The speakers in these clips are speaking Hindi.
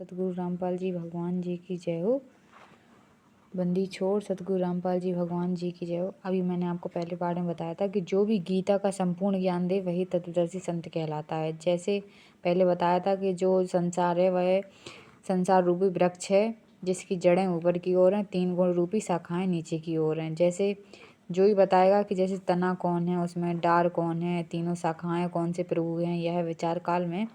सतगुरु रामपाल जी भगवान जी की जय हो। बंदी छोड़ सतगुरु रामपाल जी भगवान जी की जय हो। अभी मैंने आपको पहले पाठ में बताया था कि जो भी गीता का संपूर्ण ज्ञान दे वही तत्वदर्शी संत कहलाता है। जैसे पहले बताया था कि जो संसार है वह संसार रूपी वृक्ष है जिसकी जड़ें ऊपर की ओर हैं, 3 गुण रूपी शाखाएं नीचे की ओर हैं। जैसे जो ही बताएगा कि जैसे तना कौन है, उसमें डार कौन है, तीनों शाखाएं कौन से प्रभु हैं, यह विचार काल में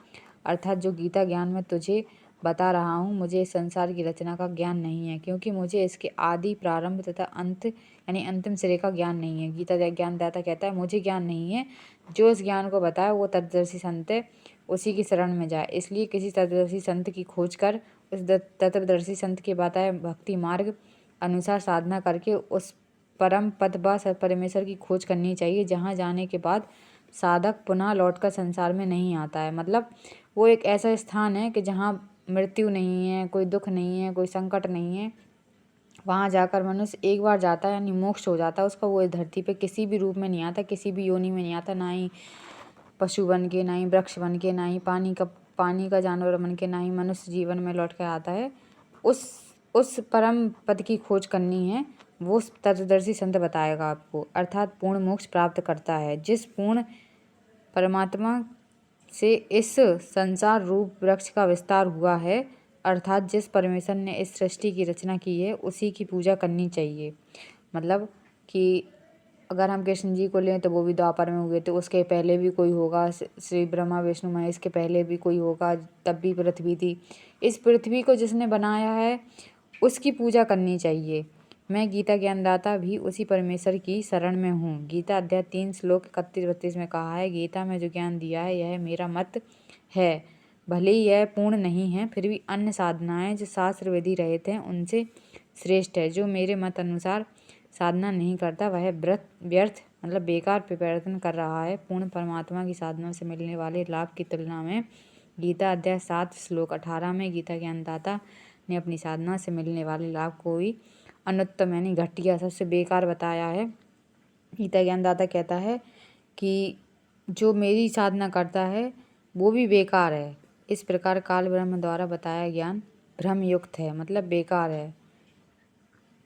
अर्थात जो गीता ज्ञान में तुझे बता रहा हूँ, मुझे इस संसार की रचना का ज्ञान नहीं है, क्योंकि मुझे इसके आदि प्रारंभ तथा अंत यानी अंतिम सिरे का ज्ञान नहीं है। गीता ज्ञानदाता कहता है मुझे ज्ञान नहीं है, जो इस ज्ञान को बताए वो तत्वदर्शी संत है, उसी की शरण में जाए। इसलिए किसी तत्वदर्शी संत की खोज कर उस तत्वदर्शी संत के बताए भक्ति मार्ग अनुसार साधना करके उस परम पद व परमेश्वर की खोज करनी चाहिए, जहाँ जाने के बाद साधक पुनः लौटकर संसार में नहीं आता है। मतलब वो एक ऐसा स्थान है कि जहाँ मृत्यु नहीं है, कोई दुख नहीं है, कोई संकट नहीं है। वहाँ जाकर मनुष्य एक बार जाता है यानी मोक्ष हो जाता है उसका। वो इस धरती पे किसी भी रूप में नहीं आता, किसी भी योनि में नहीं आता, ना ही पशु बन के, ना ही वृक्ष बन के, ना ही पानी का जानवर बन के, ना ही मनुष्य जीवन में लौट कर आता है। उस परम पद की खोज करनी है, वो तत्वदर्शी संत बताएगा आपको, अर्थात पूर्ण मोक्ष प्राप्त करता है। जिस पूर्ण परमात्मा से इस संसार रूप वृक्ष का विस्तार हुआ है, अर्थात जिस परमेश्वर ने इस सृष्टि की रचना की है, उसी की पूजा करनी चाहिए। मतलब कि अगर हम कृष्ण जी को लें तो वो भी द्वापर में हुए थे, उसके पहले भी कोई होगा, श्री ब्रह्मा विष्णु महेश के पहले भी कोई होगा, तब भी पृथ्वी थी। इस पृथ्वी को जिसने बनाया है उसकी पूजा करनी चाहिए। मैं गीता ज्ञानदाता भी उसी परमेश्वर की शरण में हूँ। गीता अध्याय 3 श्लोक 31-32 में कहा है, गीता में जो ज्ञान दिया है यह मेरा मत है। भले ही यह पूर्ण नहीं है, फिर भी अन्य साधनाएं जो शास्त्र विधि रहित हैं उनसे श्रेष्ठ है। जो मेरे मत अनुसार साधना नहीं करता वह व्यर्थ मतलब बेकार प्रयत्न कर रहा है। पूर्ण परमात्मा की साधना से मिलने वाले लाभ की तुलना में गीता अध्याय 7 श्लोक 18 में गीता ज्ञानदाता ने अपनी साधना से मिलने वाले लाभ को ही अनुत्तम यानी घटिया, सबसे बेकार बताया है। गीता ज्ञानदाता कहता है कि जो मेरी साधना करता है वो भी बेकार है। इस प्रकार काल ब्रह्म द्वारा बताया ज्ञान भ्रम युक्त है, मतलब बेकार है।